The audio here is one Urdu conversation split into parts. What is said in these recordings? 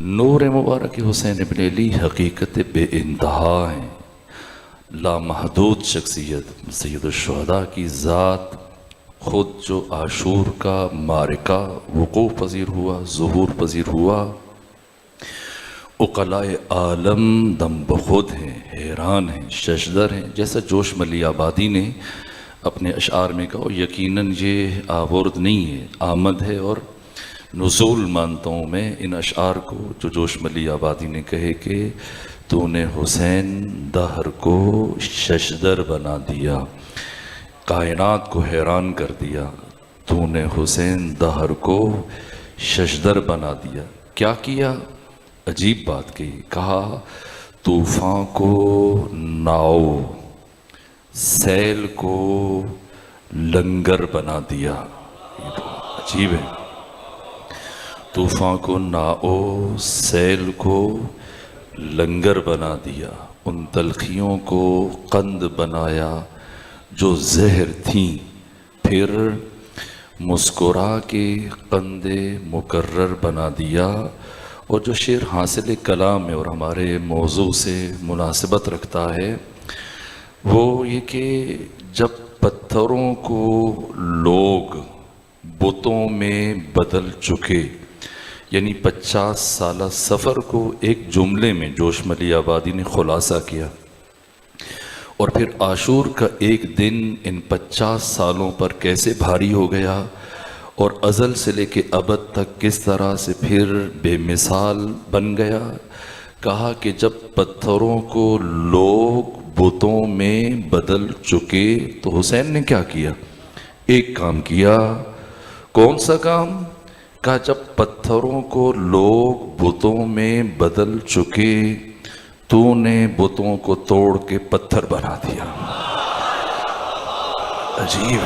نور مبارک حسین ابن علی حقیقت بے انتہا ہیں، لامحدود شخصیت، سید الشہداء کی ذات، خود جو عاشور کا معرکہ وقوع پذیر ہوا، ظہور پذیر ہوا، عقلاء عالم دم بخود ہیں، حیران ہیں، ششدر ہیں، جیسا جوش ملی آبادی نے اپنے اشعار میں کہا، یقیناً یہ آورد نہیں ہے، آمد ہے اور نزول مانتا ہوں میں ان اشعار کو جو جوش ملی آبادی نے کہے کہ تو نے حسین دہر کو ششدر بنا دیا، کائنات کو حیران کر دیا، تو نے حسین دہر کو ششدر بنا دیا۔ کیا کیا؟ عجیب بات کہی، کہا طوفان کو ناؤ، سیل کو لنگر بنا دیا۔ یہ تو عجیب ہے، طوفان کو ناؤ، سیل کو لنگر بنا دیا، ان تلخیوں کو قند بنایا جو زہر تھیں، پھر مسکرا کے قند مکرر بنا دیا۔ اور جو شعر حاصل کلام ہے اور ہمارے موضوع سے مناسبت رکھتا ہے وہ یہ کہ جب پتھروں کو لوگ بتوں میں بدل چکے، یعنی 50 سالہ سفر کو ایک جملے میں جوش ملی آبادی نے خلاصہ کیا، اور پھر عاشور کا ایک دن ان 50 سالوں پر کیسے بھاری ہو گیا اور ازل سے لے کے ابد تک کس طرح سے پھر بے مثال بن گیا۔ کہا کہ جب پتھروں کو لوگ بتوں میں بدل چکے تو حسین نے کیا کیا؟ ایک کام کیا۔ کون سا کام؟ کہا جب پتھروں کو لوگ بتوں میں بدل چکے تو نے بتوں کو توڑ کے پتھر بنا دیا۔ عجیب،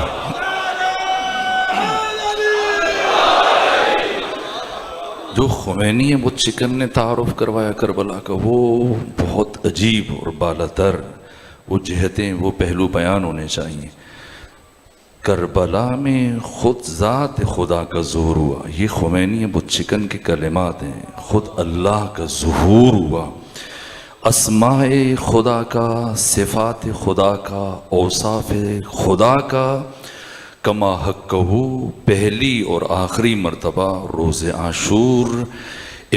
جو خمینی ہے وہ چکن نے تعارف کروایا کربلا کا، وہ بہت عجیب اور بالاتر وہ جہتیں، وہ پہلو بیان ہونے چاہیے۔ کربلا میں خود ذات خدا کا ظہور ہوا، یہ خمینی وہ چکن کے کلمات ہیں، خود اللہ کا ظہور ہوا، اسماء خدا کا، صفات خدا کا، اوصاف خدا کا، کما حق کہو، پہلی اور آخری مرتبہ روز عاشور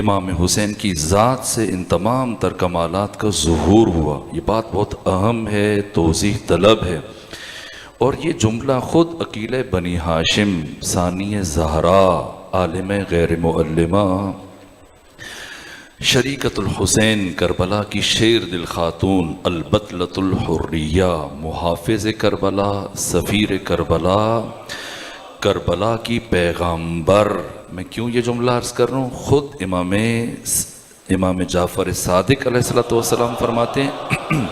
امام حسین کی ذات سے ان تمام تر کمالات کا ظہور ہوا۔ یہ بات بہت اہم ہے، توضیح طلب ہے، اور یہ جملہ خود عقیلہ بنی ہاشم ثانی زہرا عالم غیر معلمہ شریکت الحسین کربلا کی شیر دل خاتون البطلۃ الحریہ محافظ کربلا سفیر کربلا کربلا کی پیغامبر۔ میں کیوں یہ جملہ عرض کر رہا ہوں؟ خود امام جعفر صادق علیہ السلام فرماتے ہیں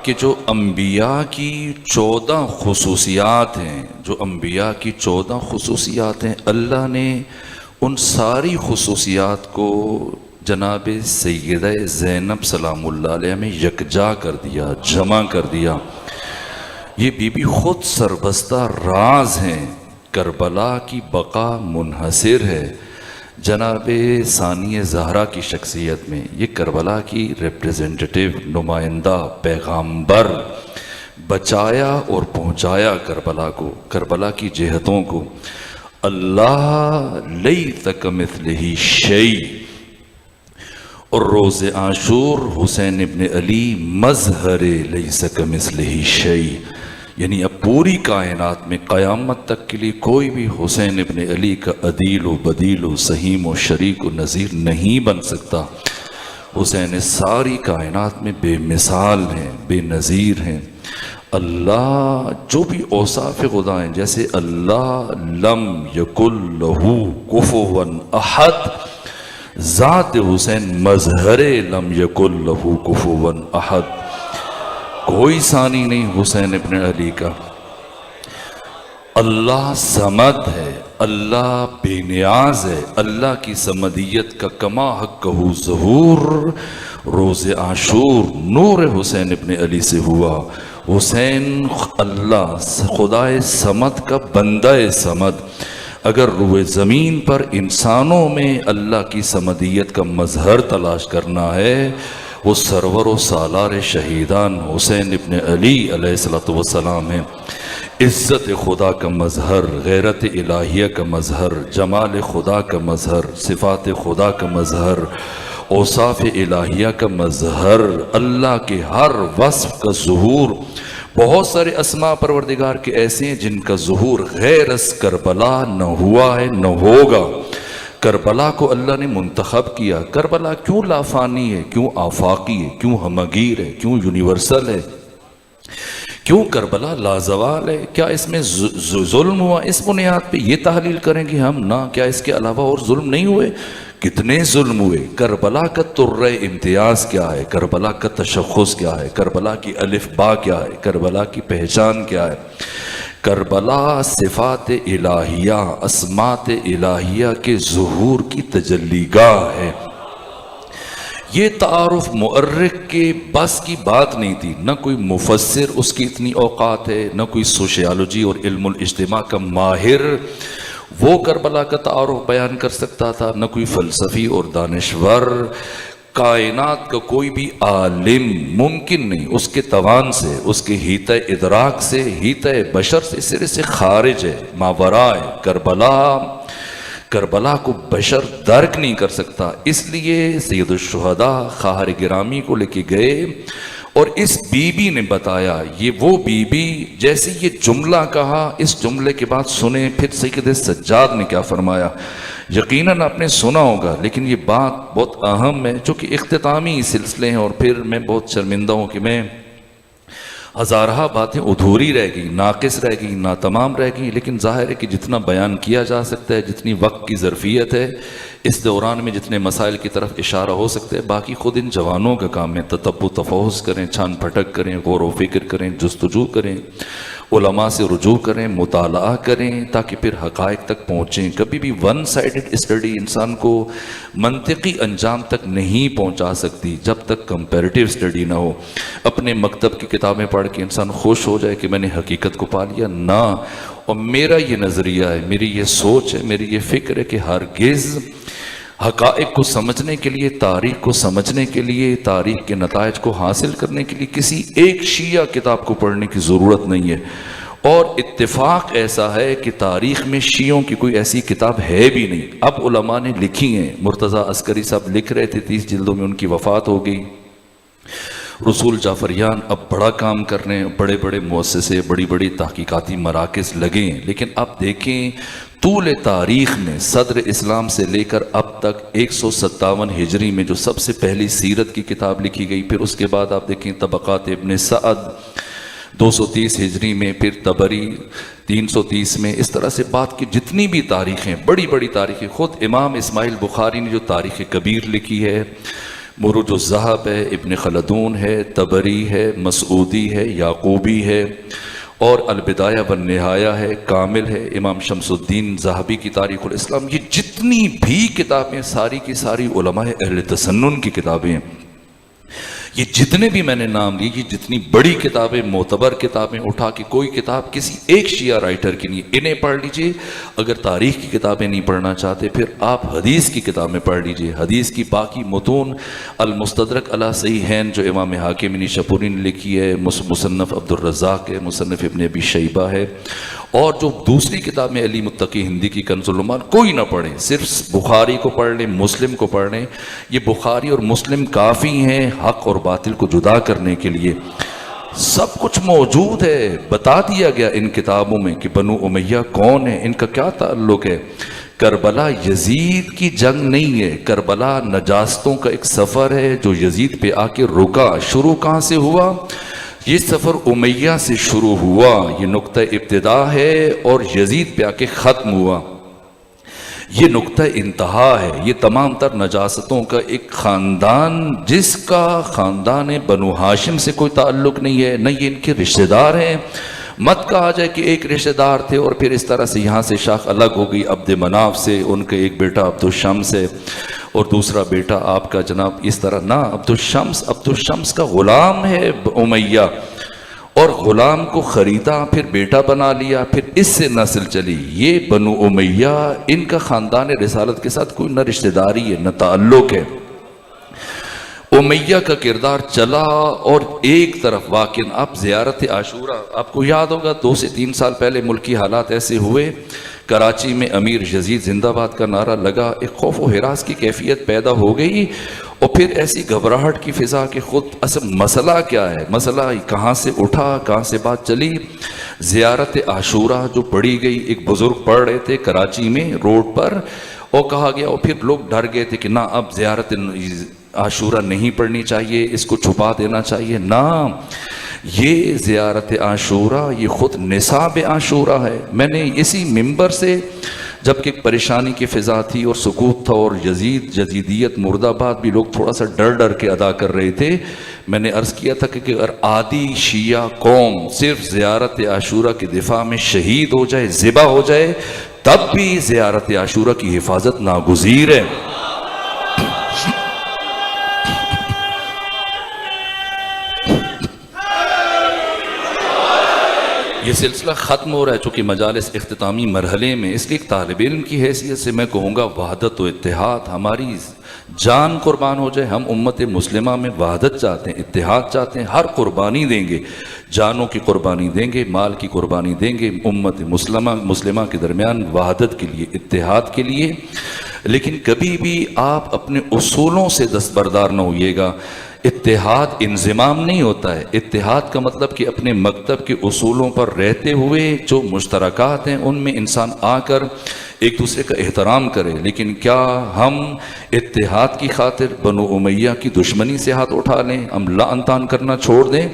کہ جو انبیاء کی 14 خصوصیات ہیں، جو انبیاء کی 14 خصوصیات ہیں، اللہ نے ان ساری خصوصیات کو جناب سیدہ زینب سلام اللہ علیہ میں یکجا کر دیا، جمع کر دیا۔ یہ بی بی خود سربستہ راز ہیں، کربلا کی بقا منحصر ہے جناب ثانی زہرا کی شخصیت میں۔ یہ کربلا کی ریپریزنٹیٹیو، نمائندہ، پیغامبر، بچایا اور پہنچایا کربلا کو، کربلا کی جہتوں کو۔ اللہ لیس کمثلہ شیء، اور روز عاشور حسین ابن علی مظہر لیس کمثلہ شیء، یعنی اب پوری کائنات میں قیامت تک کے لیے کوئی بھی حسین ابن علی کا عدیل و بدیل و سہیم و شریک و نظیر نہیں بن سکتا۔ حسین ساری کائنات میں بے مثال ہیں، بے نظیر ہیں۔ اللہ جو بھی اوصاف خدا ہیں، جیسے اللہ لم یکن لہ کفوا احد، ذات حسین مظہر لم یکن لہ کفوا احد، کوئی ثانی نہیں حسین ابن علی کا۔ اللہ صمد ہے، اللہ بے نیاز ہے، اللہ کی صمدیت کا کما حق کہو ظہور روز عاشور نور حسین ابن علی سے ہوا۔ حسین اللہ خدائے صمد کا بندہ صمد، اگر روئے زمین پر انسانوں میں اللہ کی صمدیت کا مظہر تلاش کرنا ہے، وہ سرور و سالار شہیدان حسین ابن علی علیہ السلام ہیں۔ عزت خدا کا مظہر، غیرت الہیہ کا مظہر، جمال خدا کا مظہر، صفات خدا کا مظہر، اوصاف الہیہ کا مظہر، اللہ کے ہر وصف کا ظہور۔ بہت سارے اسماء پروردگار کے ایسے ہیں جن کا ظہور غیر از کربلا نہ ہوا ہے نہ ہوگا۔ کربلا کو اللہ نے منتخب کیا۔ کربلا کیوں لافانی ہے، کیوں آفاقی ہے، کیوں ہمگیر ہے، کیوں یونیورسل ہے، کیوں کربلا لازوال ہے؟ کیا اس میں ظلم ہوا؟ اس بنیاد پہ یہ تحلیل کریں گے ہم، نہ کیا اس کے علاوہ اور ظلم نہیں ہوئے؟ کتنے ظلم ہوئے؟ کربلا کا طرۂ امتیاز کیا ہے؟ کربلا کا تشخص کیا ہے؟ کربلا کی الف با کیا ہے؟ کربلا کی پہچان کیا ہے؟ کربلا صفات الہیہ، اسمات الہیہ کے ظہور کی تجلی گاہ ہے۔ یہ تعارف مؤرخ کے بس کی بات نہیں تھی، نہ کوئی مفسر اس کی اتنی اوقات ہے، نہ کوئی سوشیالوجی اور علم الاجتماع کا ماہر وہ کربلا کا تعارف بیان کر سکتا تھا، نہ کوئی فلسفی اور دانشور۔ کائنات کا کوئی بھی عالم ممکن نہیں، اس کے توان سے، اس کے حیطہ ادراک سے، حیطہ بشر سے سرے سے خارج ہے، ماورائے کربلا کو بشر درک نہیں کر سکتا۔ اس لیے سید الشہداء خواہر گرامی کو لے کے گئے اور اس بی بی نے بتایا، یہ وہ بی بی جیسے یہ جملہ کہا، اس جملے کے بعد سنیں پھر سید سجاد نے کیا فرمایا۔ یقیناً آپ نے سنا ہوگا، لیکن یہ بات بہت اہم ہے، چونکہ اختتامی سلسلے ہیں اور پھر میں بہت شرمندہ ہوں کہ میں ہزارہ باتیں ادھوری رہ گئی، ناقص رہ گئی، ناتمام رہ گئی، لیکن ظاہر ہے کہ جتنا بیان کیا جا سکتا ہے، جتنی وقت کی ظرفیت ہے، اس دوران میں جتنے مسائل کی طرف اشارہ ہو سکتا ہے، باقی خود ان جوانوں کا کام ہے۔ تتبع تفحص کریں، چھان پھٹک کریں، غور و فکر کریں، جستجو کریں، علماء سے رجوع کریں، مطالعہ کریں، تاکہ پھر حقائق تک پہنچیں۔ کبھی بھی ون سائیڈڈ اسٹڈی انسان کو منطقی انجام تک نہیں پہنچا سکتی جب تک کمپیریٹیو اسٹڈی نہ ہو۔ اپنے مکتب کی کتابیں پڑھ کے انسان خوش ہو جائے کہ میں نے حقیقت کو پا لیا، نہ۔ اور میرا یہ نظریہ ہے، میری یہ سوچ ہے، میری یہ فکر ہے کہ ہرگز حقائق کو سمجھنے کے لیے، تاریخ کو سمجھنے کے لیے، تاریخ کے نتائج کو حاصل کرنے کے لیے کسی ایک شیعہ کتاب کو پڑھنے کی ضرورت نہیں ہے۔ اور اتفاق ایسا ہے کہ تاریخ میں شیعوں کی کوئی ایسی کتاب ہے بھی نہیں۔ اب علماء نے لکھی ہیں، مرتضیٰ عسکری صاحب لکھ رہے تھے، 30 جلدوں میں ان کی وفات ہو گئی۔ رسول جعفریان اب بڑا کام کر رہے ہیں، بڑے بڑے مؤسسے، بڑی بڑی تحقیقاتی مراکز لگے ہیں، لیکن اب دیکھیں طول تاریخ میں صدر اسلام سے لے کر اب تک 157 ہجری میں جو سب سے پہلی سیرت کی کتاب لکھی گئی، پھر اس کے بعد آپ دیکھیں طبقات ابن سعد 230 ہجری میں، پھر طبری 330 میں، اس طرح سے بات کی جتنی بھی تاریخیں، بڑی بڑی تاریخیں، خود امام اسماعیل بخاری نے جو تاریخ کبیر لکھی ہے، مروج الذہب ہے، ابن خلدون ہے، طبری ہے، مسعودی ہے، یعقوبی ہے، اور البدایہ والنہایہ ہے، کامل ہے، امام شمس الدین ذہبی کی تاریخ الاسلام، یہ جتنی بھی کتابیں ساری کی ساری علماء اہل تسنن کی کتابیں ہیں۔ یہ جتنے بھی میں نے نام لیے، یہ جتنی بڑی کتابیں، معتبر کتابیں، اٹھا کے کوئی کتاب کسی ایک شیعہ رائٹر کی نہیں، انہیں پڑھ لیجئے۔ اگر تاریخ کی کتابیں نہیں پڑھنا چاہتے، پھر آپ حدیث کی کتابیں پڑھ لیجئے، حدیث کی باقی متون، المستدرک علی صحیحین جو امام حاکم نیشاپوری نے لکھی ہے، مصنف عبد الرزاق ہے، مصنف ابن ابی شیبہ ہے، اور جو دوسری کتاب میں علی متقی ہندی کی کنز الایمان، کوئی نہ پڑھیں، صرف بخاری کو پڑھ لیں، مسلم کو پڑھ لیں۔ یہ بخاری اور مسلم کافی ہیں حق اور باطل کو جدا کرنے کے لیے۔ سب کچھ موجود ہے، بتا دیا گیا ان کتابوں میں کہ بنو امیہ کون ہے، ان کا کیا تعلق ہے۔ کربلا یزید کی جنگ نہیں ہے، کربلا نجاستوں کا ایک سفر ہے جو یزید پہ آ کے رکا۔ شروع کہاں سے ہوا؟ یہ سفر امیہ سے شروع ہوا، یہ نقطہ ابتدا ہے، اور یزید پہ آ کے ختم ہوا، یہ نقطہ انتہا ہے۔ یہ تمام تر نجاستوں کا ایک خاندان، جس کا خاندان بنو ہاشم سے کوئی تعلق نہیں ہے، نہ یہ ان کے رشتہ دار ہیں۔ مت کہا جائے کہ ایک رشتہ دار تھے اور پھر اس طرح سے یہاں سے شاخ الگ ہو گئی عبد مناف سے، ان کے ایک بیٹا عبد الشمس ہے اور دوسرا بیٹا آپ کا جناب، اس طرح نہ، عبد الشمس کا غلام ہے امیہ، اور غلام کو خریدا، پھر بیٹا بنا لیا، پھر اس سے نسل چلی. یہ بنو امیہ، ان کا خاندان رسالت کے ساتھ کوئی نہ رشتہ داری ہے نہ تعلق ہے. امیہ کا کردار چلا. اور ایک طرف واقع اب زیارت عاشورہ، آپ کو یاد ہوگا 2 سے 3 سال پہلے ملکی حالات ایسے ہوئے، کراچی میں امیر یزید زندہ باد کا نعرہ لگا، ایک خوف و ہراس کی کیفیت پیدا ہو گئی، اور پھر ایسی گھبراہٹ کی فضا کہ خود اصل مسئلہ کیا ہے، مسئلہ کہاں سے اٹھا، کہاں سے بات چلی. زیارت عاشورہ جو پڑھی گئی، ایک بزرگ پڑھ رہے تھے کراچی میں روڈ پر، اور کہا گیا، اور پھر لوگ ڈر گئے تھے کہ نہ اب زیارت عاشورہ نہیں پڑھنی چاہیے، اس کو چھپا دینا چاہیے. نہ، یہ زیارت عاشورہ یہ خود نصاب عاشورہ ہے. میں نے اسی منبر سے، جبکہ پریشانی کی فضا تھی اور سکوت تھا اور یزیدیت مرد آباد بھی لوگ تھوڑا سا ڈر کے ادا کر رہے تھے، میں نے عرض کیا تھا کہ اگر عادی شیعہ قوم صرف زیارت عاشورہ کے دفاع میں شہید ہو جائے، ذبح ہو جائے، تب بھی زیارت عاشورہ کی حفاظت ناگزیر ہے. یہ سلسلہ ختم ہو رہا ہے چونکہ مجالس اختتامی مرحلے میں، اس لیے ایک طالب علم کی حیثیت سے میں کہوں گا وحدت و اتحاد، ہماری جان قربان ہو جائے. ہم امت مسلمہ میں وحدت چاہتے ہیں، اتحاد چاہتے ہیں، ہر قربانی دیں گے، جانوں کی قربانی دیں گے، مال کی قربانی دیں گے امت مسلمہ کے درمیان وحدت کے لیے، اتحاد کے لیے. لیکن کبھی بھی آپ اپنے اصولوں سے دستبردار نہ ہوئیے گا. اتحاد انضمام نہیں ہوتا ہے. اتحاد کا مطلب کہ اپنے مکتب کے اصولوں پر رہتے ہوئے جو مشترکات ہیں ان میں انسان آ کر ایک دوسرے کا احترام کرے. لیکن کیا ہم اتحاد کی خاطر بنو امیہ کی دشمنی سے ہاتھ اٹھا لیں، ہم لعن طعن کرنا چھوڑ دیں؟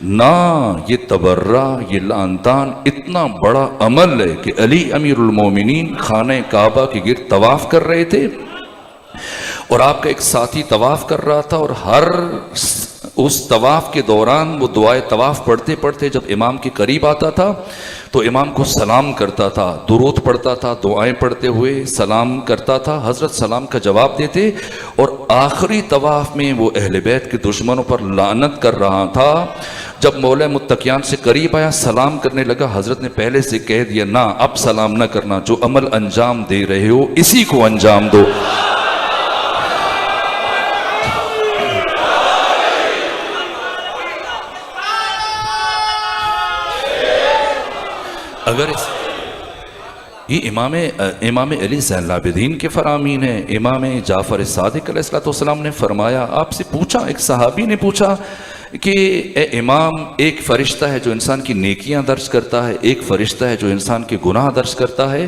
نہ، یہ تبرہ، یہ لعن طعن اتنا بڑا عمل ہے کہ علی امیر المومنین خانہ کعبہ کے گرد طواف کر رہے تھے، اور آپ کا ایک ساتھی طواف کر رہا تھا، اور ہر اس طواف کے دوران وہ دعائے طواف پڑھتے پڑھتے جب امام کے قریب آتا تھا تو امام کو سلام کرتا تھا، درود پڑھتا تھا، دعائیں پڑھتے ہوئے سلام کرتا تھا، حضرت سلام کا جواب دیتے. اور آخری طواف میں وہ اہل بیت کے دشمنوں پر لعنت کر رہا تھا. جب مولا متقیان سے قریب آیا، سلام کرنے لگا، حضرت نے پہلے سے کہہ دیا نہ اب سلام نہ کرنا، جو عمل انجام دے رہے ہو اسی کو انجام دو. اگر یہ امام علی زین العابدین کے فرامین ہیں. امام جعفر صادق علیہ السلام نے فرمایا، آپ سے پوچھا، ایک صحابی نے پوچھا کہ اے امام، ایک فرشتہ ہے جو انسان کی نیکیاں درج کرتا ہے، ایک فرشتہ ہے جو انسان کے گناہ درج کرتا ہے،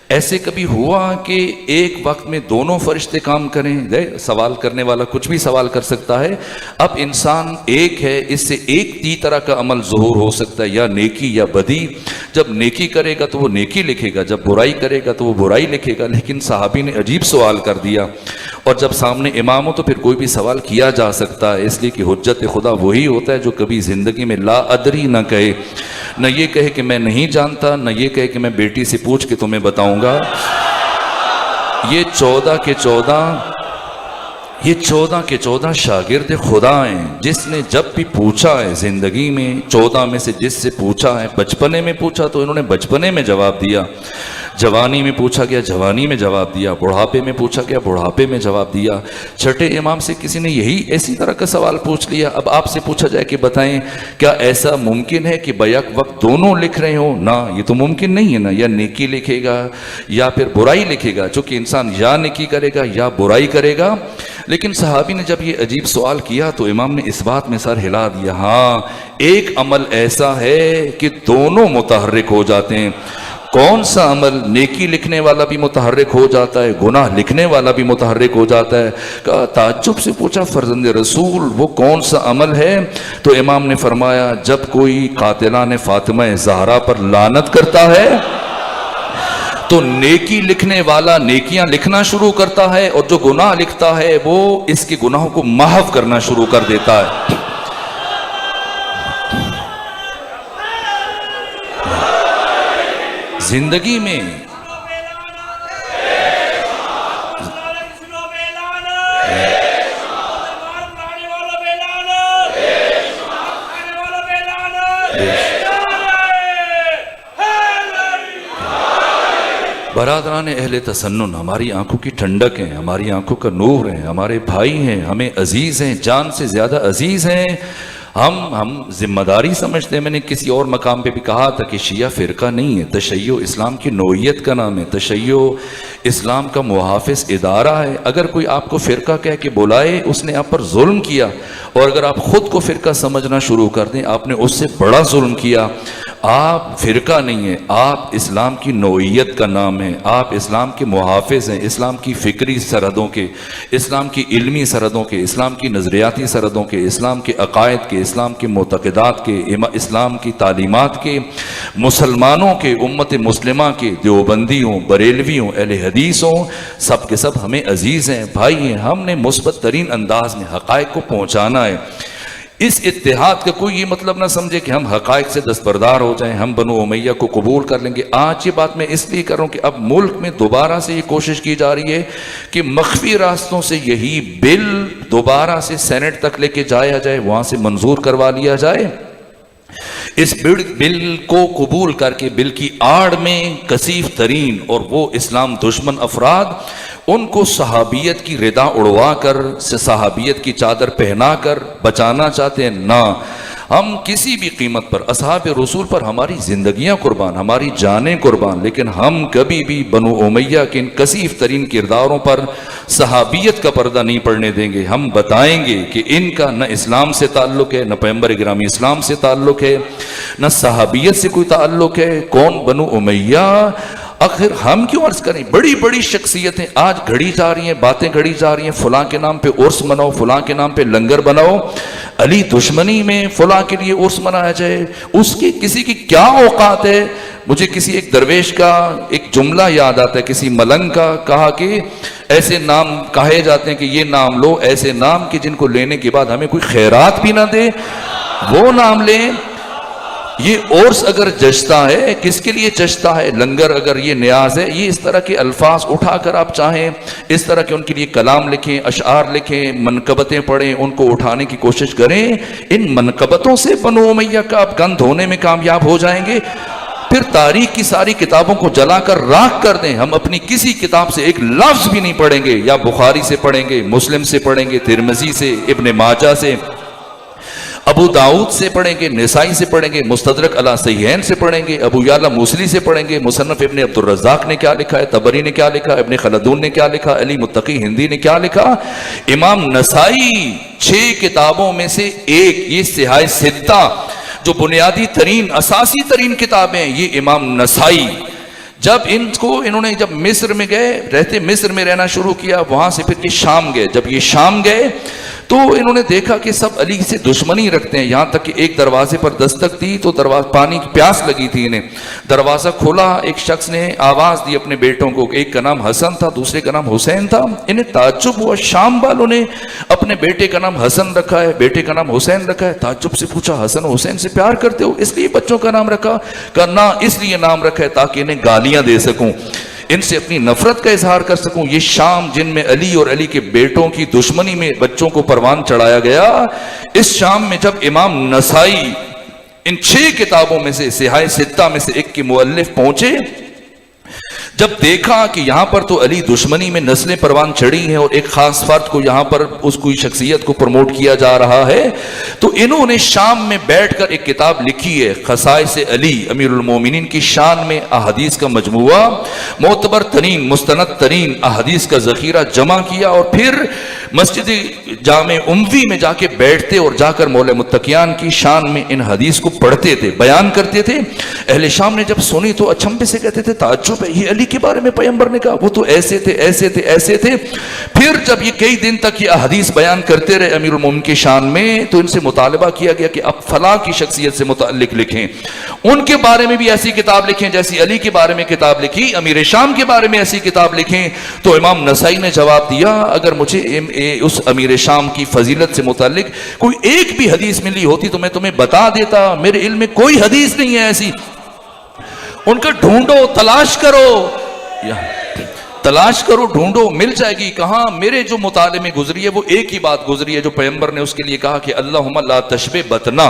ایسے کبھی ہوا کہ ایک وقت میں دونوں فرشتے کام کریں؟ سوال کرنے والا کچھ بھی سوال کر سکتا ہے. اب انسان ایک ہے، اس سے ایک ہی طرح کا عمل ظہور ہو سکتا ہے، یا نیکی یا بدی. جب نیکی کرے گا تو وہ نیکی لکھے گا، جب برائی کرے گا تو وہ برائی لکھے گا. لیکن صحابی نے عجیب سوال کر دیا، اور جب سامنے امام ہو تو پھر کوئی بھی سوال کیا جا سکتا ہے، اس لیے کہ حجت خدا وہی ہوتا ہے جو کبھی زندگی میں لا ادری نہ کہے، نہ یہ کہے کہ میں نہیں جانتا، نہ یہ کہے کہ میں بیٹی سے پوچھ کے تمہیں بتاؤں گا. یہ 14 کے 14 شاگرد خدا ہیں، جس نے جب بھی پوچھا ہے زندگی میں، 14 میں سے جس سے پوچھا ہے، بچپنے میں پوچھا تو انہوں نے بچپنے میں جواب دیا، جوانی میں پوچھا گیا جوانی میں جواب دیا، بڑھاپے میں پوچھا گیا بڑھاپے میں جواب دیا. چھٹے امام سے کسی نے یہی ایسی طرح کا سوال پوچھ لیا. اب آپ سے پوچھا جائے کہ بتائیں کیا ایسا ممکن ہے کہ بیک وقت دونوں لکھ رہے ہوں؟ نہ، یہ تو ممکن نہیں ہے نا. یا نیکی لکھے گا یا پھر برائی لکھے گا، چونکہ انسان یا نیکی کرے گا یا برائی کرے گا. لیکن صحابی نے جب یہ عجیب سوال کیا تو امام نے اس بات میں سر ہلا دیا، ہاں ایک عمل ایسا ہے کہ دونوں متحرک ہو جاتے ہیں. کون سا عمل؟ نیکی لکھنے والا بھی متحرک ہو جاتا ہے، گناہ لکھنے والا بھی متحرک ہو جاتا ہے. کہا، تعجب سے پوچھا فرزند رسول وہ کون سا عمل ہے؟ تو امام نے فرمایا، جب کوئی قاتلان فاطمہ زہرا پر لعنت کرتا ہے تو نیکی لکھنے والا نیکیاں لکھنا شروع کرتا ہے، اور جو گناہ لکھتا ہے وہ اس کے گناہوں کو محو کرنا شروع کر دیتا ہے. زندگی میں برادران اہل تسنن ہماری آنکھوں کی ٹھنڈک ہیں، ہماری آنکھوں کا نور ہیں، ہمارے بھائی ہیں، ہمیں عزیز ہیں، جان سے زیادہ عزیز ہیں۔ ہم ذمہ داری سمجھتے ہیں۔ میں نے کسی اور مقام پہ بھی کہا تھا کہ شیعہ فرقہ نہیں ہے، تشیع اسلام کی نوعیت کا نام ہے، تشیع اسلام کا محافظ ادارہ ہے۔ اگر کوئی آپ کو فرقہ کہہ کے بلائے، اس نے آپ پر ظلم کیا، اور اگر آپ خود کو فرقہ سمجھنا شروع کر دیں، آپ نے اس سے بڑا ظلم کیا۔ آپ فرقہ نہیں ہیں، آپ اسلام کی نوعیت کا نام ہے، آپ اسلام کے محافظ ہیں، اسلام کی فکری سرحدوں کے، اسلام کی علمی سرحدوں کے، اسلام کی نظریاتی سرحدوں کے، اسلام کے عقائد کے، اسلام کے معتقدات کے، اسلام کی تعلیمات کے، مسلمانوں کے، امت مسلمہ کے، دیوبندیوں، بریلویوں، اہل حدیثوں، سب کے سب ہمیں عزیز ہیں، بھائی ہیں۔ ہم نے مثبت ترین انداز میں حقائق کو پہنچانا ہے۔ اس اتحاد کا کوئی یہ مطلب نہ سمجھے کہ ہم حقائق سے دستبردار ہو جائیں، ہم بنو امیہ کو قبول کر لیں گے۔ آج یہ بات میں اس لیے کر رہا ہوں کہ اب ملک میں دوبارہ سے یہ کوشش کی جا رہی ہے کہ مخفی راستوں سے یہی بل دوبارہ سے سینٹ تک لے کے جایا جائے، وہاں سے منظور کروا لیا جائے۔ اس بل کو قبول کر کے بل کی آڑ میں کثیف ترین اور وہ اسلام دشمن افراد ان کو صحابیت کی ردا اڑوا کر، صحابیت کی چادر پہنا کر بچانا چاہتے ہیں۔ نہ، ہم کسی بھی قیمت پر اصحاب رسول پر ہماری زندگیاں قربان، ہماری جانیں قربان، لیکن ہم کبھی بھی بنو امیہ کے ان کثیف ترین کرداروں پر صحابیت کا پردہ نہیں پڑنے دیں گے۔ ہم بتائیں گے کہ ان کا نہ اسلام سے تعلق ہے، نہ پیغمبر گرامی اسلام سے تعلق ہے، نہ صحابیت سے کوئی تعلق ہے۔ کون بنو امیہ؟ آخر ہم کیوں عرض کریں؟ بڑی بڑی شخصیتیں آج گھڑی جا رہی ہیں، باتیں گھڑی جا رہی ہیں، فلاں کے نام پہ عرس مناؤ، فلاں کے نام پہ لنگر بناؤ، علی دشمنی میں فلاں کے لیے عرس منایا جائے۔ اس کی کسی کی کیا اوقات ہے؟ مجھے کسی ایک درویش کا ایک جملہ یاد آتا ہے، کسی ملنگ کا، کہا کہ ایسے نام کہے جاتے ہیں کہ یہ نام لو، ایسے نام کہ جن کو لینے کے بعد ہمیں کوئی خیرات بھی نہ دے، وہ نام لیں۔ یہ عرس اگر جشتا ہے، کس کے لیے جشتا ہے؟ لنگر اگر یہ نیاز ہے، یہ اس طرح کے الفاظ اٹھا کر آپ چاہیں اس طرح کے ان کے لیے کلام لکھیں، اشعار لکھیں، منقبتیں پڑھیں، ان کو اٹھانے کی کوشش کریں۔ ان منقبتوں سے بنو امیہ کا آپ گند دھونے میں کامیاب ہو جائیں گے۔ پھر تاریخ کی ساری کتابوں کو جلا کر راکھ کر دیں، ہم اپنی کسی کتاب سے ایک لفظ بھی نہیں پڑھیں گے، یا بخاری سے پڑھیں گے، مسلم سے پڑھیں گے، ترمذی سے، ابن ماجہ سے، ابو داؤد سے پڑھیں گے، نسائی سے پڑھیں گے، مستدرک علی صحیحین سے پڑھیں گے، ابو یعلا موصلی سے پڑھیں گے، مصنف ابن عبد الرزاق نے کیا لکھا ہے، طبری نے کیا لکھا، ابن خلدون نے کیا لکھا، علی متقی ہندی نے کیا لکھا، امام نسائی 6 کتابوں میں سے ایک، یہ صحاح ستہ جو بنیادی ترین اساسی ترین کتابیں ہیں، یہ امام نسائی۔ جب انہوں نے جب مصر میں گئے، رہتے مصر میں رہنا شروع کیا، وہاں سے پھر یہ شام گئے۔ جب یہ شام گئے تو انہوں نے دیکھا کہ سب علی سے دشمنی رکھتے ہیں، یہاں تک کہ ایک دروازے پر دستک دی تو پانی کی پیاس لگی تھی انہیں، دروازہ کھولا، ایک شخص نے آواز دی اپنے بیٹوں کو، ایک کا نام حسن تھا، دوسرے کا نام حسین تھا۔ انہیں تعجب ہوا، شام والوں نے اپنے بیٹے کا نام حسن رکھا ہے، بیٹے کا نام حسین رکھا ہے۔ تعجب سے پوچھا، حسن حسین سے پیار کرتے ہو، اس لیے بچوں کا نام رکھا؟ کہا نہ، اس لیے نام رکھا ہے تاکہ انہیں گالیاں دے سکوں، ان سے اپنی نفرت کا اظہار کر سکوں۔ یہ شام جن میں علی اور علی کے بیٹوں کی دشمنی میں بچوں کو پروان چڑھایا گیا، اس شام میں جب امام نسائی ان 6 کتابوں میں سے، صحاح ستہ میں سے ایک کے مؤلف پہنچے، جب دیکھا کہ یہاں پر تو علی دشمنی میں نسلیں پروان چڑھی ہیں اور ایک خاص فرد کو یہاں پر اس کی شخصیت کو پروموٹ کیا جا رہا ہے، تو انہوں نے شام میں بیٹھ کر ایک کتاب لکھی ہے، خصائص علی امیر المومنین کی شان میں احادیث کا مجموعہ، معتبر ترین مستند ترین احادیث کا ذخیرہ جمع کیا، اور پھر مسجد جامع اموی میں جا کے بیٹھتے اور جا کر مولا متقیان کی شان میں ان حدیث کو پڑھتے تھے، بیان کرتے تھے۔ اہل شام نے جب سنی تو اچنبے سے کہتے تھے، تعجب ہے، یہ علی کے بارے میں پیغمبر نے کہا، وہ تو ایسے تھے ایسے تھے ایسے تھے۔ پھر جب یہ کئی دن تک یہ احادیث بیان کرتے رہے امیر المومنین کی شان میں، تو ان سے مطالبہ کیا گیا کہ اب فلاں کی شخصیت سے متعلق لکھیں، ان کے بارے میں بھی ایسی کتاب لکھیں جیسی علی کے بارے میں کتاب لکھی، امیر شام کے بارے میں ایسی کتاب لکھیں۔ تو امام نسائی نے جواب دیا، اگر مجھے اس امیر شام کی فضیلت سے متعلق کوئی ایک بھی حدیث ملی ہوتی تو میں تمہیں بتا دیتا، میرے علم میں کوئی حدیث نہیں ہے ایسی، ان کا ڈھونڈو، تلاش کرو، تلاش کرو، ڈھونڈو، مل جائے گی۔ کہاں؟ میرے جو مطالعے میں گزری ہے وہ ایک ہی بات گزری ہے جو پیغمبر نے اس کے لیے کہا کہ اللہم لا تشبہ بطنا،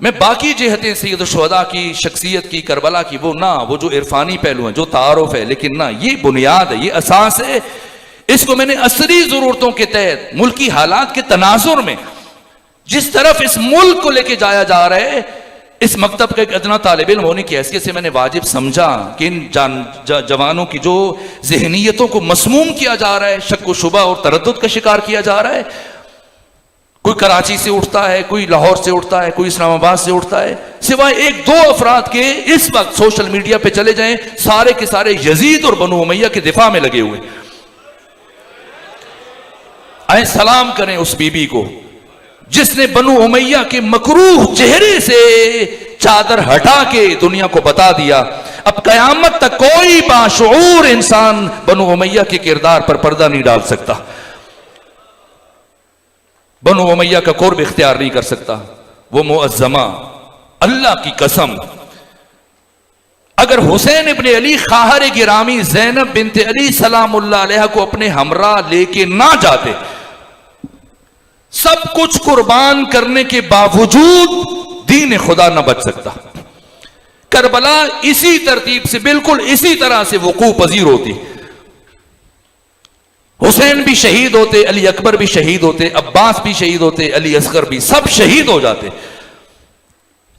میں باقی جہتیں سید الشہداء کی شخصیت کی کربلا کی وہ جو عرفانی پہلو ہیں جو تعارف ہے، لیکن نہ، یہ بنیاد ہے، یہ اساس ہے. اس کو میں نے عصری ضرورتوں کے تحت ملکی حالات کے تناظر میں جس طرف اس ملک کو لے کے جایا جا رہا ہے، اس مکتب کا ایک ادنا طالب علم ہونے کی حیثیت سے میں نے واجب سمجھا کہ ان جوانوں کی جو ذہنیتوں کو مسموم کیا جا رہا ہے، شک و شبہ اور تردد کا شکار کیا جا رہا ہے. کوئی کراچی سے اٹھتا ہے، کوئی لاہور سے اٹھتا ہے، کوئی اسلام آباد سے اٹھتا ہے، سوائے ایک دو افراد کے اس وقت سوشل میڈیا پہ چلے جائیں، سارے کے سارے یزید اور بنو امیہ کے دفاع میں لگے ہوئے. آئے سلام کریں اس بی بی کو جس نے بنو امیہ کے مکروہ چہرے سے چادر ہٹا کے دنیا کو بتا دیا اب قیامت تک کوئی باشعور انسان بنو امیہ کے کردار پر پردہ نہیں ڈال سکتا، بنو امیہ کا قرب اختیار نہیں کر سکتا. وہ معظمہ، اللہ کی قسم، اگر حسین ابن علی خواہر گرامی زینب بنت علی سلام اللہ علیہ کو اپنے ہمراہ لے کے نہ جاتے، سب کچھ قربان کرنے کے باوجود دین خدا نہ بچ سکتا. کربلا اسی ترتیب سے، بالکل اسی طرح سے وقوع پذیر ہوتی. حسین بھی شہید ہوتے، علی اکبر بھی شہید ہوتے، عباس بھی شہید ہوتے، علی اصغر بھی، سب شہید ہو جاتے.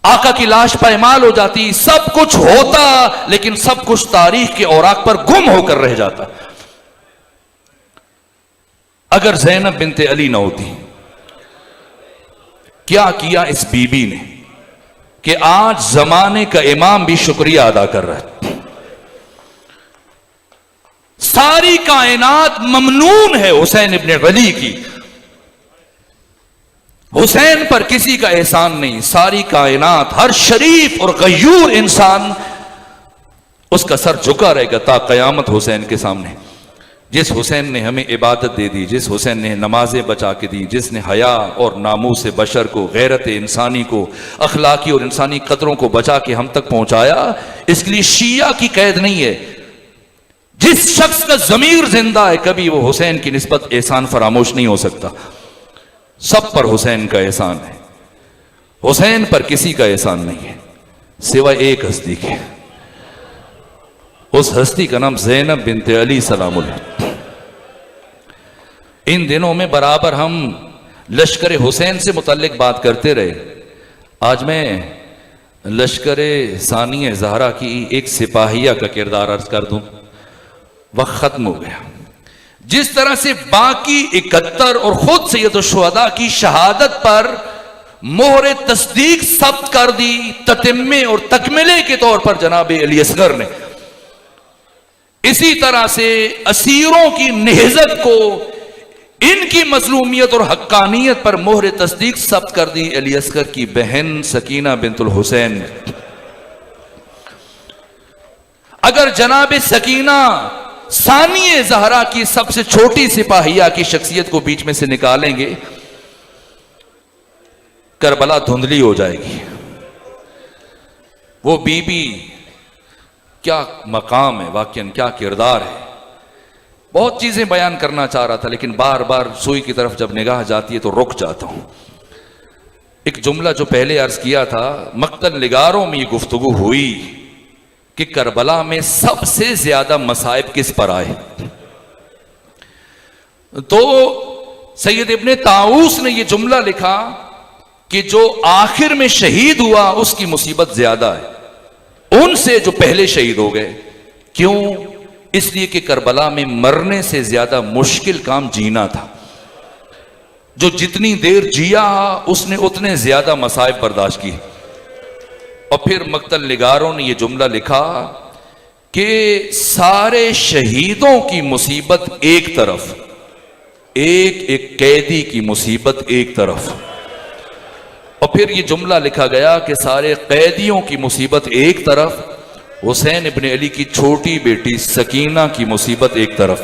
آقا کی لاش پائمال ہو جاتی، سب کچھ ہوتا، لیکن سب کچھ تاریخ کے اوراق پر گم ہو کر رہ جاتا. اگر زینب بنت علی نہ ہوتی، کیا کیا اس بی بی نے کہ آج زمانے کا امام بھی شکریہ ادا کر رہا ہے. ساری کائنات ممنون ہے حسین ابن علی کی، حسین پر کسی کا احسان نہیں. ساری کائنات، ہر شریف اور غیور انسان اس کا سر جھکا رہے گا تا قیامت حسین کے سامنے. جس حسین نے ہمیں عبادت دے دی، جس حسین نے نمازیں بچا کے دی، جس نے حیا اور ناموس بشر کو، غیرت انسانی کو، اخلاقی اور انسانی قدروں کو بچا کے ہم تک پہنچایا، اس کے لیے شیعہ کی قید نہیں ہے. جس شخص کا ضمیر زندہ ہے کبھی وہ حسین کی نسبت احسان فراموش نہیں ہو سکتا. سب پر حسین کا احسان ہے، حسین پر کسی کا احسان نہیں ہے سوائے ایک ہستی کے. اس ہستی کا نام زینب بنت علی سلام اللہ. ان دنوں میں برابر ہم لشکر حسین سے متعلق بات کرتے رہے. آج میں لشکر ثانی زہرا کی ایک سپاہیہ کا کردار عرض کر دوں. وقت ختم ہو گیا. جس طرح سے باقی 71 اور خود سید الشہداء کی شہادت پر مہر تصدیق ثبت کر دی تتمے اور تکملے کے طور پر جناب علی اصغر نے، اسی طرح سے اسیروں کی نہضت کو، ان کی مظلومیت اور حقانیت پر مہر تصدیق ثبت کر دی علی اصغر کی بہن سکینہ بنت الحسین. اگر جناب سکینہ ثانی زہرا کی سب سے چھوٹی سپاہیہ کی شخصیت کو بیچ میں سے نکالیں گے، کربلا دھندلی ہو جائے گی. وہ بی بی کیا مقام ہے، واقعاً کیا کردار ہے. بہت چیزیں بیان کرنا چاہ رہا تھا لیکن بار بار سوئی کی طرف جب نگاہ جاتی ہے تو رک جاتا ہوں. ایک جملہ جو پہلے عرض کیا تھا، مقتل نگاروں میں یہ گفتگو ہوئی کہ کربلا میں سب سے زیادہ مصائب کس پر آئے. تو سید ابن طاؤس نے یہ جملہ لکھا کہ جو آخر میں شہید ہوا اس کی مصیبت زیادہ ہے ان سے جو پہلے شہید ہو گئے. کیوں؟ اس لیے کہ کربلا میں مرنے سے زیادہ مشکل کام جینا تھا. جو جتنی دیر جیا اس نے اتنے زیادہ مصائب برداشت کی. اور پھر مقتل نگاروں نے یہ جملہ لکھا کہ سارے شہیدوں کی مصیبت ایک طرف، ایک ایک قیدی کی مصیبت ایک طرف. اور پھر یہ جملہ لکھا گیا کہ سارے قیدیوں کی مصیبت ایک طرف، حسین ابن علی کی چھوٹی بیٹی سکینہ کی مصیبت ایک طرف.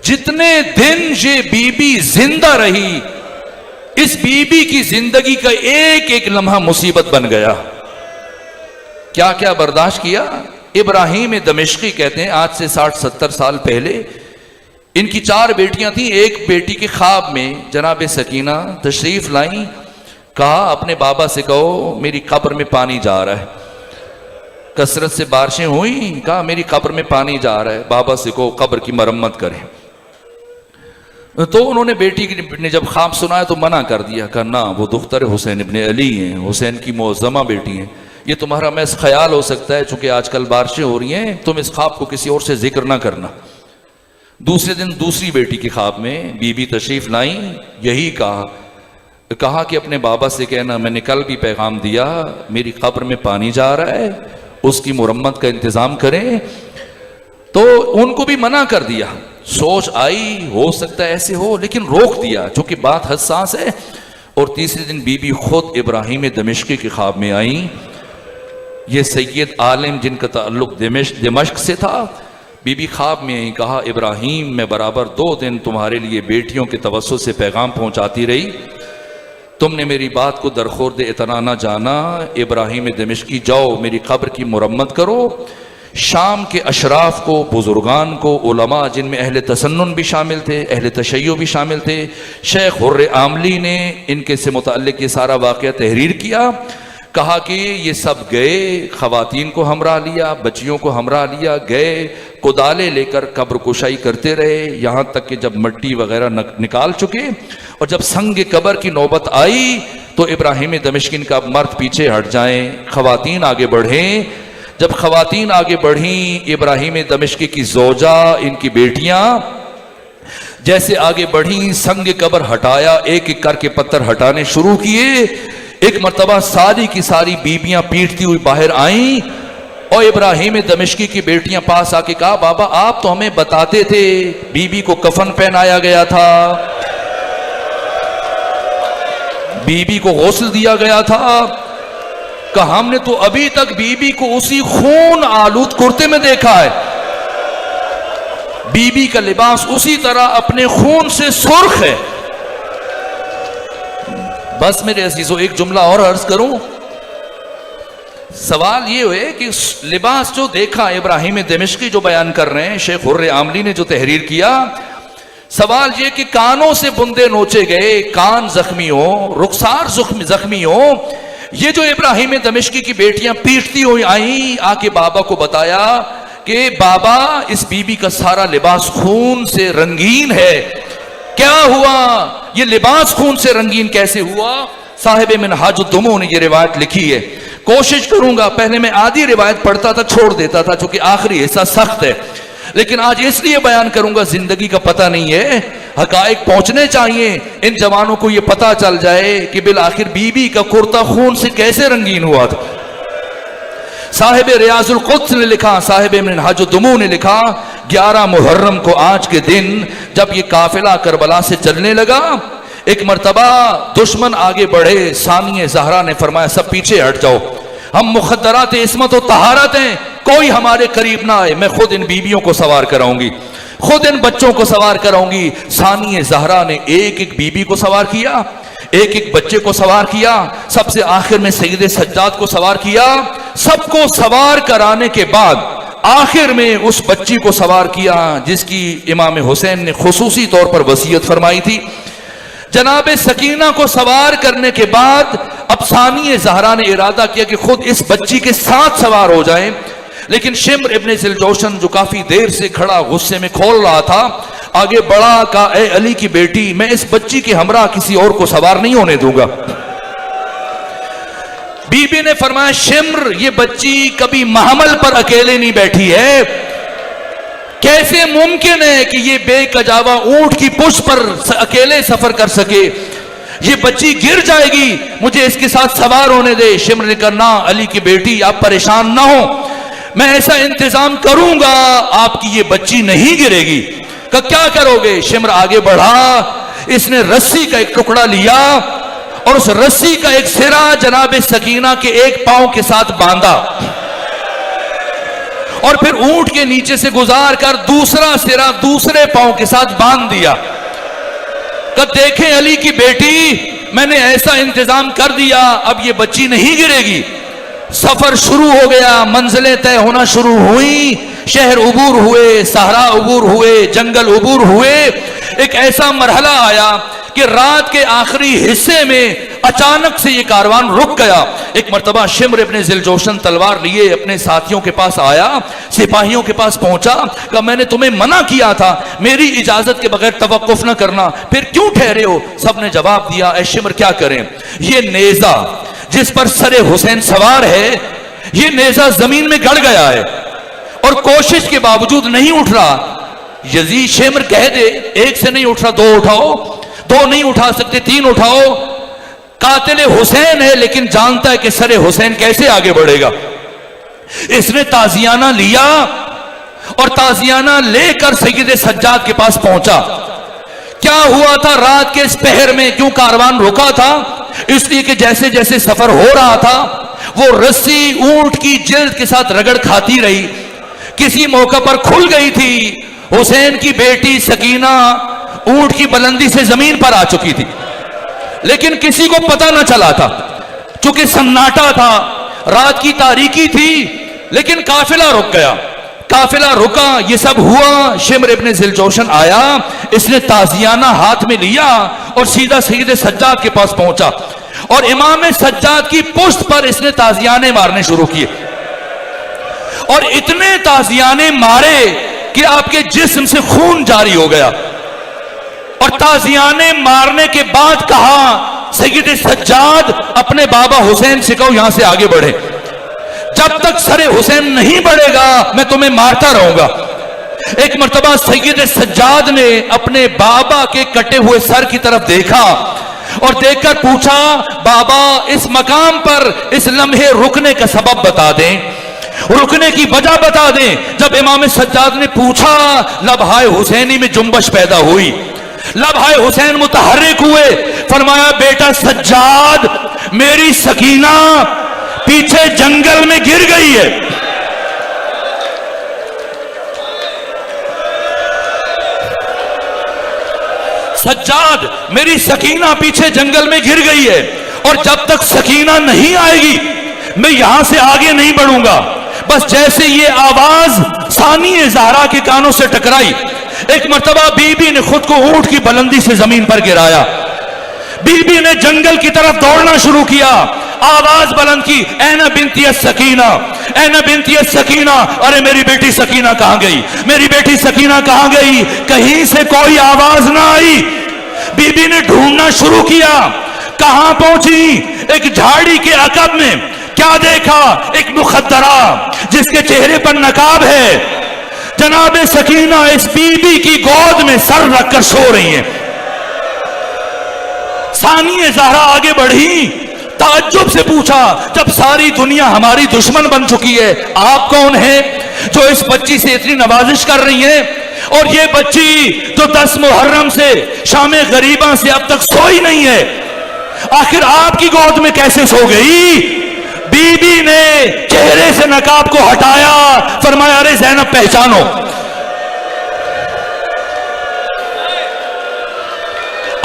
جتنے دن یہ بی بی زندہ رہی، اس بی بی کی زندگی کا ایک ایک لمحہ مصیبت بن گیا. کیا کیا برداشت کیا. ابراہیم دمشقی کہتے ہیں آج سے 60-70 سال پہلے ان کی 4 بیٹیاں تھیں. ایک بیٹی کے خواب میں جناب سکینہ تشریف لائیں. کہا اپنے بابا سے کہو میری قبر میں پانی جا رہا ہے. کثرت سے بارشیں ہوئیں. کہا میری قبر میں پانی جا رہا ہے, بابا سے کہو قبر کی مرمت کریں. تو انہوں نے بیٹی نے جب خواب سنایا تو منع کر دیا. کہا نہ, وہ دختر حسین ابن علی ہیں, حسین کی معظمہ بیٹی ہیں. یہ تمہارا محض خیال ہو سکتا ہے, چونکہ آج کل بارشیں ہو رہی ہیں, تم اس خواب کو کسی اور سے ذکر نہ کرنا. دوسرے دن دوسری بیٹی کے خواب میں بی بی تشریف لائیں. یہی کہا کہ اپنے بابا سے کہنا میں نے کل بھی پیغام دیا, میری قبر میں پانی جا رہا ہے, اس کی مرمت کا انتظام کریں. تو ان کو بھی منع کر دیا. سوچ آئی ہو سکتا ہے ایسے ہو, لیکن روک دیا چونکہ بات حساس ہے. اور تیسرے دن بی بی خود ابراہیم دمشقی کے خواب میں آئیں. یہ سید عالم جن کا تعلق دمشق سے تھا, بی بی خواب میں کہا ابراہیم میں برابر 2 دن تمہارے لیے بیٹیوں کے توسط سے پیغام پہنچاتی رہی, تم نے میری بات کو درخورد اطلاع نہ جانا. ابراہیم دمشقی جاؤ میری قبر کی مرمت کرو. شام کے اشراف کو, بزرگان کو, علماء جن میں اہل تسنن بھی شامل تھے, اہل تشیع بھی شامل تھے, شیخ حر عاملی نے ان کے سے متعلق یہ سارا واقعہ تحریر کیا. کہا کہ یہ سب گئے, خواتین کو ہمراہ لیا, بچیوں کو ہمراہ لیا, گئے کدالے لے کر قبر کشائی کرتے رہے, یہاں تک کہ جب مٹی وغیرہ نکال چکے اور جب سنگ قبر کی نوبت آئی تو ابراہیم دمشقی کا مرد پیچھے ہٹ جائیں, خواتین آگے بڑھیں. جب خواتین آگے بڑھیں, ابراہیم دمشقی کی زوجہ, ان کی بیٹیاں جیسے آگے بڑھیں, سنگ قبر ہٹایا, ایک ایک کر کے پتھر ہٹانے شروع کیے. ایک مرتبہ ساری کی ساری بیبیاں پیٹتی ہوئی باہر آئیں اور ابراہیم دمشقی کی بیٹیاں پاس آ کے کہا بابا آپ تو ہمیں بتاتے تھے بی بی کو کفن پہنایا گیا تھا, بی بی کو غسل دیا گیا تھا. کہ ہم نے تو ابھی تک بی بی کو اسی خون آلود کرتے میں دیکھا ہے, بی بی کا لباس اسی طرح اپنے خون سے سرخ ہے. بس میرے عزیزو ایک جملہ اور عرض کروں. سوال یہ ہوئے کہ لباس جو دیکھا ابراہیم دمشقی جو بیان کر رہے ہیں, شیخ حر عاملی نے جو تحریر کیا, سوال یہ کہ کانوں سے بندے نوچے گئے, کان زخمی ہو, رخسار زخمی ہو. یہ جو ابراہیم دمشقی کی بیٹیاں پیٹتی ہوئی آئیں, آ کے بابا کو بتایا کہ بابا اس بی بی کا سارا لباس خون سے رنگین ہے. کیا ہوا, یہ لباس خون سے رنگین کیسے ہوا؟ صاحب منہاج الدموع نے یہ روایت لکھی ہے. کوشش کروں گا, پہلے میں آدھی روایت پڑھتا تھا چھوڑ دیتا تھا چونکہ آخری حصہ سخت ہے, لیکن آج اس لیے بیان کروں گا زندگی کا پتہ نہیں ہے, حقائق پہنچنے چاہیے. ان جوانوں کو یہ پتہ چل جائے کہ بالآخر بی بی کا کرتا خون سے کیسے رنگین ہوا تھا. صاحب ریاض القدس نے لکھا, صاحب منہاج الدموع نے لکھا 11 محرم کو آج کے دن جب یہ قافلہ کربلا سے چلنے لگا, ایک مرتبہ دشمن آگے بڑھے. ثانیہ زہرا نے فرمایا سب پیچھے ہٹ جاؤ, ہم مخدرات عصمت و طہارت ہیں, کوئی ہمارے قریب نہ آئے, میں خود ان بیویوں کو سوار کراؤں گی, خود ان بچوں کو سوار کراؤں گی. ثانیہ زہرا نے ایک ایک بیوی کو سوار کیا, ایک ایک بچے کو سوار کیا, سب سے آخر میں سید سجاد کو سوار کیا. سب کو سوار کرانے کے بعد آخر میں اس بچی کو سوار کیا جس کی امام حسین نے خصوصی طور پر وصیت فرمائی تھی. جناب سکینہ کو سوار کرنے کے بعد اب ثانیہ زہرا نے ارادہ کیا کہ خود اس بچی کے ساتھ سوار ہو جائیں, لیکن شمر ابن ذوالجوشن جو کافی دیر سے کھڑا غصے میں کھول رہا تھا آگے بڑھا, کہا اے علی کی بیٹی میں اس بچی کے ہمراہ کسی اور کو سوار نہیں ہونے دوں گا. بی بی نے فرمایا شمر یہ بچی کبھی محمل پر اکیلے نہیں بیٹھی ہے, کیسے ممکن ہے کہ یہ بے کجاوا اونٹ کی پشت پر اکیلے سفر کر سکے, یہ بچی گر جائے گی, مجھے اس کے ساتھ سوار ہونے دے. شمر نے کہا نہ علی کی بیٹی آپ پریشان نہ ہو, میں ایسا انتظام کروں گا آپ کی یہ بچی نہیں گرے گی. کہ کیا کرو گے؟ شمر آگے بڑھا, اس نے رسی کا ایک ٹکڑا لیا اور اس رسی کا ایک سرا جناب سکینہ کے ایک پاؤں کے ساتھ باندھا اور پھر اونٹ کے نیچے سے گزار کر دوسرا سرا دوسرے پاؤں کے ساتھ باندھ دیا. کہ دیکھیں علی کی بیٹی میں نے ایسا انتظام کر دیا, اب یہ بچی نہیں گرے گی. سفر شروع ہو گیا, منزلیں طے ہونا شروع ہوئیں. شہر عبور ہوئے، صحرا عبور ہوئے، جنگل عبور ہوئے، ایک ایسا مرحلہ آیا کہ رات کے آخری حصے میں اچانک سے یہ کاروان رک گیا۔ ایک مرتبہ شمر ابن ذیلجوشن تلوار لیے اپنے ساتھیوں کے پاس آیا، سپاہیوں کے پاس پہنچا، کہا میں نے تمہیں منع کیا تھا میری اجازت کے بغیر توقف نہ کرنا، پھر کیوں ٹھہرے ہو؟ سب نے جواب دیا، اے شمر کیا کریں، یہ نیزہ جس پر سر حسین سوار ہے، یہ نیزہ زمین میں گڑ گیا ہے اور کوشش کے باوجود نہیں اٹھ رہا۔ یزید شمر کہہ دے ایک سے نہیں اٹھ رہا، دو اٹھاؤ، دو نہیں اٹھا سکتے، تین اٹھاؤ۔ قاتل حسین ہے لیکن جانتا ہے کہ سر حسین کیسے آگے بڑھے گا۔ اس نے تازیانہ لیا اور تازیانہ لے کر سید سجاد کے پاس پہنچا۔ کیا ہوا تھا رات کے اس پہر میں، کیوں کاروان رکا تھا؟ اس لیے کہ جیسے جیسے سفر ہو رہا تھا وہ رسی اونٹ کی جلد کے ساتھ رگڑ کھاتی رہی، کسی موقع پر کھل گئی تھی، حسین کی بیٹی سکینہ اونٹ کی بلندی سے زمین پر آ چکی تھی، لیکن کسی کو پتہ نہ چلا تھا، چونکہ سناٹا تھا، رات کی تاریکی تھی، لیکن قافلہ رک گیا، قافلہ رکا، یہ سب ہوا۔ شمر ابن ذیلجوشن آیا، اس نے تازیانہ ہاتھ میں لیا اور سیدھا سید سجاد کے پاس پہنچا اور امام سجاد کی پشت پر اس نے تازیانے مارنے شروع کیے اور اتنے تازیانے مارے کہ آپ کے جسم سے خون جاری ہو گیا۔ اور تازیانے مارنے کے بعد کہا، سید سجاد اپنے بابا حسین سے کہو یہاں سے آگے بڑھے، جب تک سر حسین نہیں بڑھے گا میں تمہیں مارتا رہوں گا۔ ایک مرتبہ سید سجاد نے اپنے بابا کے کٹے ہوئے سر کی طرف دیکھا اور دیکھ کر پوچھا، بابا اس مقام پر اس لمحے رکنے کا سبب بتا دیں، رکنے کی وجہ بتا دیں۔ جب امام سجاد نے پوچھا، لبہائے حسینی میں جنبش پیدا ہوئی، لبہائے حسین متحرک ہوئے، فرمایا بیٹا سجاد میری سکینہ پیچھے جنگل میں گر گئی ہے۔ سجاد میری سکینہ پیچھے جنگل میں گر گئی ہے اور جب تک سکینہ نہیں آئے گی میں یہاں سے آگے نہیں بڑھوں گا۔ بس جیسے یہ آواز ثانی زہرا کے کانوں سے ٹکرائی، ایک مرتبہ بی بی نے خود کو اونٹ کی بلندی سے زمین پر گرایا، بی بی نے جنگل کی طرف دوڑنا شروع کیا، آواز بلند کی، اینا بنتی السکینہ، اینا بنتی السکینہ، ارے میری بیٹی سکینہ کہاں گئی، میری بیٹی سکینہ کہاں گئی؟ کہیں سے کوئی آواز نہ آئی۔ بی بی نے ڈھونڈنا شروع کیا، کہاں پہنچی؟ ایک جھاڑی کے عقب میں کیا دیکھا؟ ایک مخدرہ جس کے چہرے پر نقاب ہے، جناب سکینہ اس بی بی کی گود میں سر رکھ کر سو رہی ہیں۔ ثانی زہرا آگے بڑھی، تعجب سے پوچھا، جب ساری دنیا ہماری دشمن بن چکی ہے آپ کون ہیں جو اس بچی سے اتنی نوازش کر رہی ہیں؟ اور یہ بچی جو 10 محرم سے شام غریبہ سے اب تک سوئی نہیں ہے، آخر آپ کی گود میں کیسے سو گئی؟ بی بی نے چہرے سے نقاب کو ہٹایا، فرمایا ارے زینب پہچانو،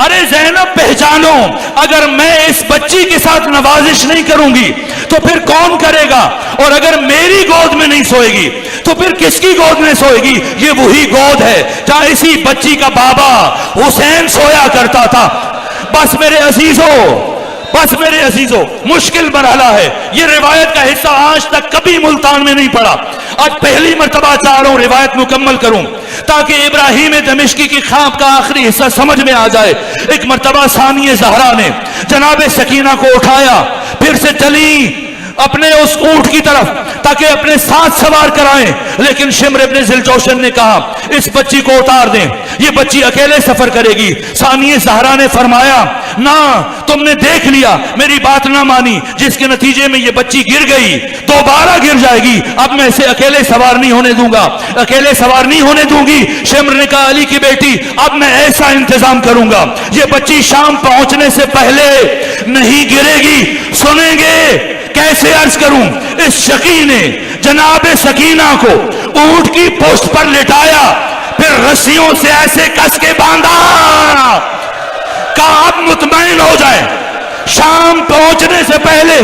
ارے زینب پہچانو، اگر میں اس بچی کے ساتھ نوازش نہیں کروں گی تو پھر کون کرے گا؟ اور اگر میری گود میں نہیں سوئے گی تو پھر کس کی گود میں سوئے گی؟ یہ وہی گود ہے جہاں اسی بچی کا بابا حسین سویا کرتا تھا۔ بس میرے عزیزوں، بس میرے عزیزوں، مشکل مرحلہ ہے، یہ روایت کا حصہ آج تک کبھی ملتان میں نہیں پڑا، آج پہلی مرتبہ چاہ رہا ہوں روایت مکمل کروں تاکہ ابراہیم دمشقی کی خواب کا آخری حصہ سمجھ میں آ جائے۔ ایک مرتبہ ثانی زہرا نے جناب سکینہ کو اٹھایا، پھر سے چلی اپنے اس اونٹ کی طرف تاکہ اپنے ساتھ سوار کرائیں، لیکن شمر ابن ذیلجوشن نے کہا اس بچی کو اتار دیں، یہ بچی اکیلے سفر کرے گی۔ ثانی زہرا نے فرمایا نہ، تم نے دیکھ لیا، میری بات نہ مانی، جس کے نتیجے میں یہ بچی گر گئی، دوبارہ گر جائے گی، اب میں اسے اکیلے سوار نہیں ہونے دوں گا، اکیلے سوار نہیں ہونے دوں گی۔ شمر نے کہا علی کی بیٹی اب میں ایسا انتظام کروں گا، یہ بچی شام پہنچنے سے پہلے نہیں گرے گی۔ سنیں گے کیسے عرض کروں؟ اس شقی نے جناب سکینہ کو اونٹ کی پشت پر لٹایا، پھر رسیوں سے ایسے کس کے باندھا کہ اب مطمئن ہو جائے، شام پہنچنے سے پہلے